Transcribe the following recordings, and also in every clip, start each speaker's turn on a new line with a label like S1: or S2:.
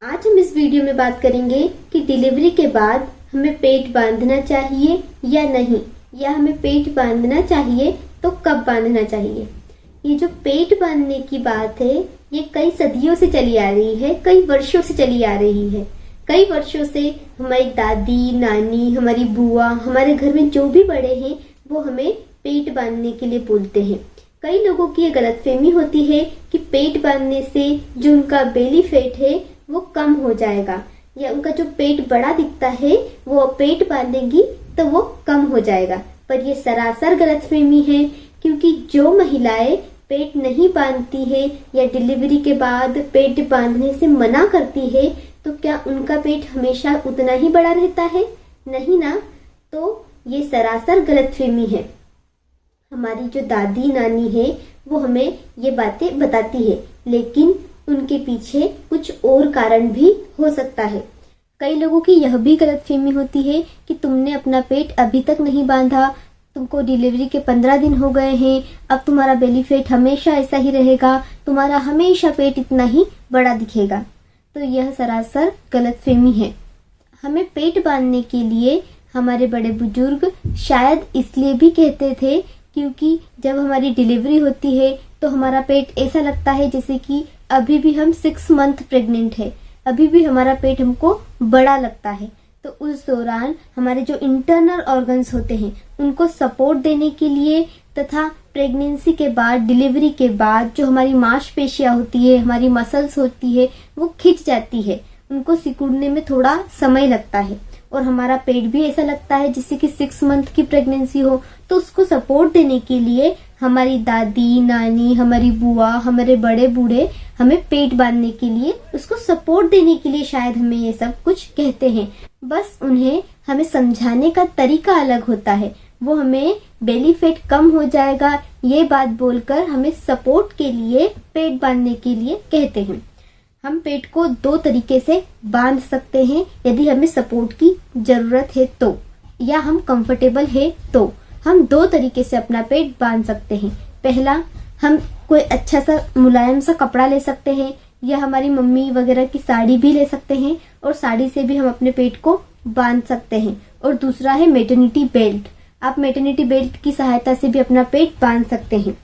S1: आज हम इस वीडियो में बात करेंगे कि डिलीवरी के बाद हमें पेट बांधना चाहिए या नहीं, या हमें पेट बांधना चाहिए तो कब बांधना चाहिए। ये जो पेट बांधने की बात है ये कई सदियों से चली आ रही है, कई वर्षों से चली आ रही है। कई वर्षों से हमारी दादी, नानी, हमारी बुआ, हमारे घर में जो भी बड़े हैं वो हमें पेट बांधने के लिए बोलते हैं। कई लोगों की ये गलतफहमी होती है कि पेट बांधने से जो उनका बेली फैट है वो कम हो जाएगा, या उनका जो पेट बड़ा दिखता है वो पेट बांधेंगी तो वो कम हो जाएगा। पर ये सरासर गलतफहमी है, क्योंकि जो महिलाएं पेट नहीं बांधती है या डिलीवरी के बाद पेट बांधने से मना करती है तो क्या उनका पेट हमेशा उतना ही बड़ा रहता है? नहीं ना। तो ये सरासर गलतफहमी है। हमारी जो दादी नानी है वो हमें ये बातें बताती है, लेकिन उनके पीछे कुछ और कारण भी हो सकता है। कई लोगों की यह भी गलतफहमी होती है कि तुमने अपना पेट अभी तक नहीं बांधा, तुमको डिलीवरी के 15 दिन हो गए हैं, अब तुम्हारा बेली फैट हमेशा ऐसा ही रहेगा, तुम्हारा हमेशा पेट इतना ही बड़ा दिखेगा। तो यह सरासर गलतफहमी है। हमें पेट बांधने के लिए हमारे बड़े बुजुर्ग शायद इसलिए भी कहते थे क्योंकि जब हमारी डिलीवरी होती है तो हमारा पेट ऐसा लगता है जैसे कि अभी भी हम 6 मंथ प्रेग्नेंट है, अभी भी हमारा पेट हमको बड़ा लगता है। तो उस दौरान हमारे जो इंटरनल ऑर्गन्स होते हैं उनको सपोर्ट देने के लिए तथा प्रेगनेंसी के बाद, डिलीवरी के बाद जो हमारी मांसपेशियां होती है, हमारी मसल्स होती है वो खिंच जाती है, उनको सिकुड़ने में थोड़ा समय लगता है और हमारा पेट भी ऐसा लगता है जैसे कि 6 मंथ की प्रेगनेंसी हो। तो उसको सपोर्ट देने के लिए हमारी दादी, नानी, हमारी बुआ, हमारे बड़े बूढ़े हमें पेट बांधने के लिए, उसको सपोर्ट देने के लिए शायद हमें ये सब कुछ कहते हैं। बस उन्हें हमें समझाने का तरीका अलग होता है। वो हमें बेली फैट कम हो जाएगा ये बात बोलकर हमें सपोर्ट के लिए पेट बांधने के लिए कहते हैं। हम पेट को 2 तरीके से बांध सकते हैं यदि हमें सपोर्ट की जरूरत है तो, या हम कंफर्टेबल है तो। हम 2 तरीके से अपना पेट बांध सकते हैं। पहला, हम कोई अच्छा सा मुलायम सा कपड़ा ले सकते हैं, या हमारी मम्मी वगैरह की साड़ी भी ले सकते हैं और साड़ी से भी हम अपने पेट को बांध सकते हैं। और दूसरा है मैटरनिटी बेल्ट। आप मैटरनिटी बेल्ट की सहायता से भी अपना पेट बांध सकते हैं।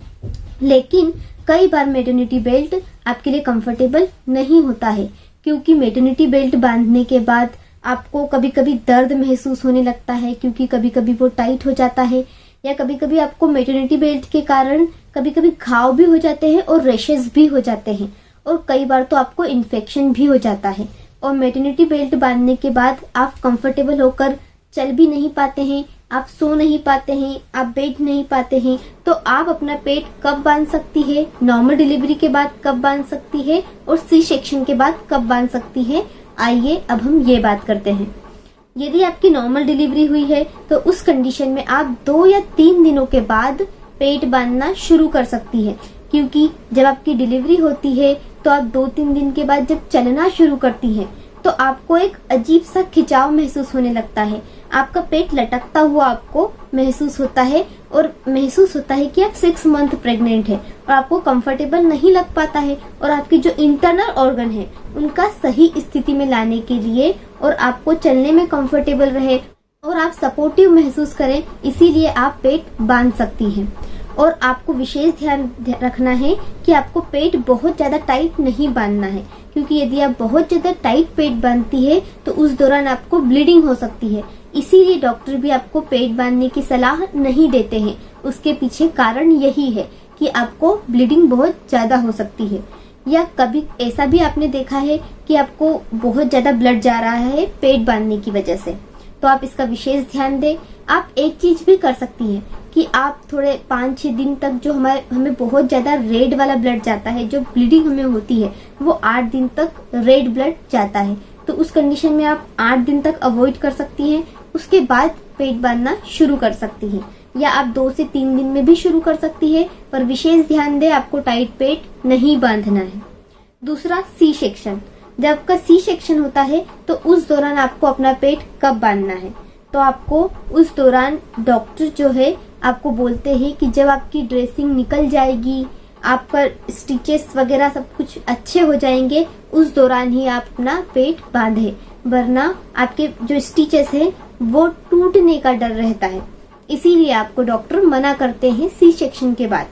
S1: लेकिन कई बार मैटरनिटी बेल्ट आपके लिए कंफर्टेबल नहीं होता है, क्योंकि मैटरनिटी बेल्ट बांधने के बाद आपको कभी कभी दर्द महसूस होने लगता है, क्योंकि कभी कभी वो टाइट हो जाता है, या कभी कभी आपको मैटरनिटी बेल्ट के कारण कभी कभी घाव भी हो जाते हैं और रैशेस भी हो जाते हैं, और कई बार तो आपको इन्फेक्शन भी हो जाता है। और मैटरनिटी बेल्ट बांधने के बाद आप कंफर्टेबल होकर चल भी नहीं पाते हैं, आप सो नहीं पाते हैं, आप बैठ नहीं पाते हैं। तो आप अपना पेट कब बांध सकती है, नॉर्मल डिलीवरी के बाद कब बांध सकती है, और सी सेक्शन के बाद कब बांध सकती है, आइए अब हम ये बात करते हैं। यदि आपकी नॉर्मल डिलीवरी हुई है तो उस कंडीशन में आप 2 या 3 दिनों के बाद पेट बांधना शुरू कर सकती है, क्योंकि जब आपकी डिलीवरी होती है तो आप 2-3 दिन के बाद जब चलना शुरू करती है तो आपको एक अजीब सा खिंचाव महसूस होने लगता है, आपका पेट लटकता हुआ आपको महसूस होता है, और महसूस होता है कि आप 6 मंथ प्रेग्नेंट है, और आपको कंफर्टेबल नहीं लग पाता है। और आपकी जो इंटरनल ऑर्गन है उनका सही स्थिति में लाने के लिए, और आपको चलने में कंफर्टेबल रहे और आप सपोर्टिव महसूस करें, इसीलिए आप पेट बांध सकती हैं। और आपको विशेष ध्यान रखना है कि आपको पेट बहुत ज्यादा टाइट नहीं बांधना है, क्योंकि यदि आप बहुत ज्यादा टाइट पेट बांधती है तो उस दौरान आपको ब्लीडिंग हो सकती है। इसीलिए डॉक्टर भी आपको पेट बांधने की सलाह नहीं देते हैं। उसके पीछे कारण यही है कि आपको ब्लीडिंग बहुत ज्यादा हो सकती है, या कभी ऐसा भी आपने देखा है कि आपको बहुत ज्यादा ब्लड जा रहा है पेट बांधने की वजह से। तो आप इसका विशेष ध्यान दें। आप एक चीज भी कर सकती हैं कि आप थोड़े 5-6 दिन तक जो हमें बहुत ज्यादा रेड वाला ब्लड जाता है, जो ब्लीडिंग हमें होती है वो 8 दिन तक रेड ब्लड जाता है, तो उस कंडीशन में आप 8 दिन तक अवॉइड कर सकती हैं। उसके बाद पेट बांधना शुरू कर सकती हैं, या आप 2 से 3 दिन में भी शुरू कर सकती है, पर विशेष ध्यान दें आपको टाइट पेट नहीं बांधना है। दूसरा, सी सेक्शन। जब आपका सी सेक्शन होता है तो उस दौरान आपको अपना पेट कब बांधना है, तो आपको उस दौरान डॉक्टर जो है आपको बोलते हैं कि जब आपकी ड्रेसिंग निकल जाएगी, आपका स्टिचेस वगैरह सब कुछ अच्छे हो जाएंगे, उस दौरान ही आप अपना पेट बांधे, वरना आपके जो स्टिचेस है वो टूटने का डर रहता है। इसीलिए आपको डॉक्टर मना करते हैं सी सेक्शन के बाद।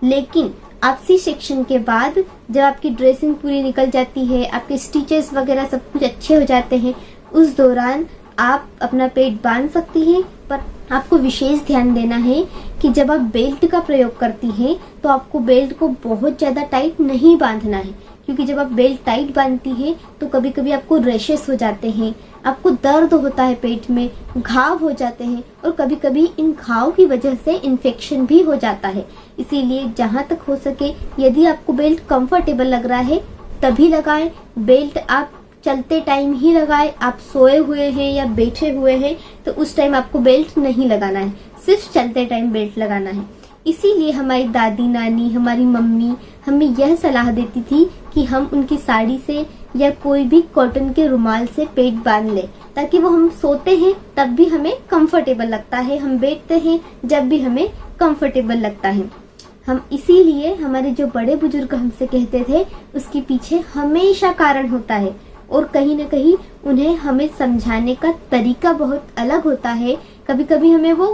S1: लेकिन आप सी सेक्शन के बाद जब आपकी ड्रेसिंग पूरी निकल जाती है, आपके स्टिचेस वगैरह सब कुछ अच्छे हो जाते हैं, उस दौरान आप अपना पेट बांध सकती हैं। पर आपको विशेष ध्यान देना है कि जब आप बेल्ट का प्रयोग करती हैं तो आपको बेल्ट को बहुत ज्यादा टाइट नहीं बांधना है, क्योंकि जब आप बेल्ट टाइट बांधती हैं तो कभी कभी आपको रैशेस हो जाते हैं, आपको दर्द होता है, पेट में घाव हो जाते हैं और कभी कभी इन घाव की वजह से इन्फेक्शन भी हो जाता है। इसीलिए जहां तक हो सके यदि आपको बेल्ट कंफर्टेबल लग रहा है तभी लगाएं। बेल्ट आप चलते टाइम ही लगाएं। आप सोए हुए हैं या बैठे हुए हैं तो उस टाइम आपको बेल्ट नहीं लगाना है, सिर्फ चलते टाइम बेल्ट लगाना है। इसीलिए हमारी दादी नानी, हमारी मम्मी हमें यह सलाह देती थी कि हम उनकी साड़ी से या कोई भी कॉटन के रुमाल से पेट बांध ले, ताकि वो हम सोते हैं तब भी हमें कंफर्टेबल लगता है, हम बैठते हैं जब भी हमें कंफर्टेबल लगता है। हम इसीलिए हमारे जो बड़े बुजुर्ग हमसे कहते थे उसके पीछे हमेशा कारण होता है, और कहीं न कहीं उन्हें हमें समझाने का तरीका बहुत अलग होता है। कभी कभी हमें वो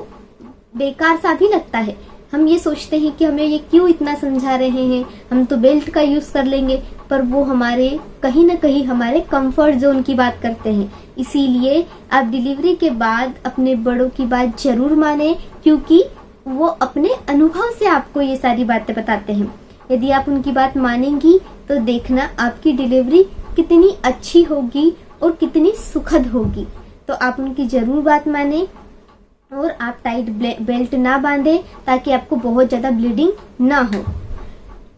S1: बेकार सा भी लगता है, हम ये सोचते हैं कि हमें ये क्यों इतना समझा रहे हैं, हम तो बेल्ट का यूज कर लेंगे, पर वो हमारे कहीं न कहीं हमारे कंफर्ट जोन की बात करते हैं। इसीलिए आप डिलीवरी के बाद अपने बड़ों की बात जरूर माने, क्योंकि वो अपने अनुभव से आपको ये सारी बातें बताते हैं। यदि आप उनकी बात मानेंगी तो देखना आपकी डिलीवरी कितनी अच्छी होगी और कितनी सुखद होगी। तो आप उनकी जरूर बात माने और आप टाइट बेल्ट ना बांधे ताकि आपको बहुत ज्यादा ब्लीडिंग ना हो।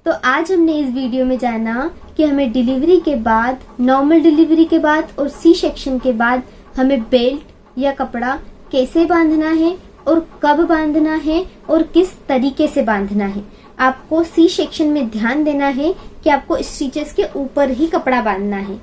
S1: तो आज हमने इस वीडियो में जाना कि हमें डिलीवरी के बाद, नॉर्मल डिलीवरी के बाद और सी सेक्शन के बाद हमें बेल्ट या कपड़ा कैसे बांधना है और कब बांधना है और किस तरीके से बांधना है। आपको सी सेक्शन में ध्यान देना है कि आपको स्टिचेस के ऊपर ही कपड़ा बांधना है,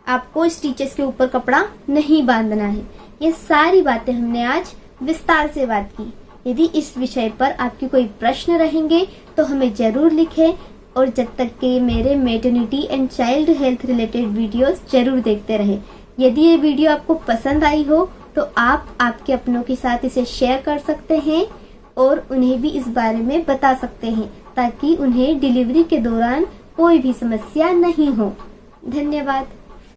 S1: आपको स्टिचेस के ऊपर कपड़ा नहीं बांधना है। ये सारी बातें हमने आज विस्तार से बात की। यदि इस विषय पर आपके कोई प्रश्न रहेंगे तो हमें जरूर लिखें, और जब तक के मेरे maternity and child health related videos जरूर देखते रहें। यदि ये वीडियो आपको पसंद आई हो तो आप आपके अपनों के साथ इसे शेयर कर सकते हैं और उन्हें भी इस बारे में बता सकते हैं, ताकि उन्हें डिलीवरी के दौरान कोई भी समस्या नहीं हो। धन्यवाद।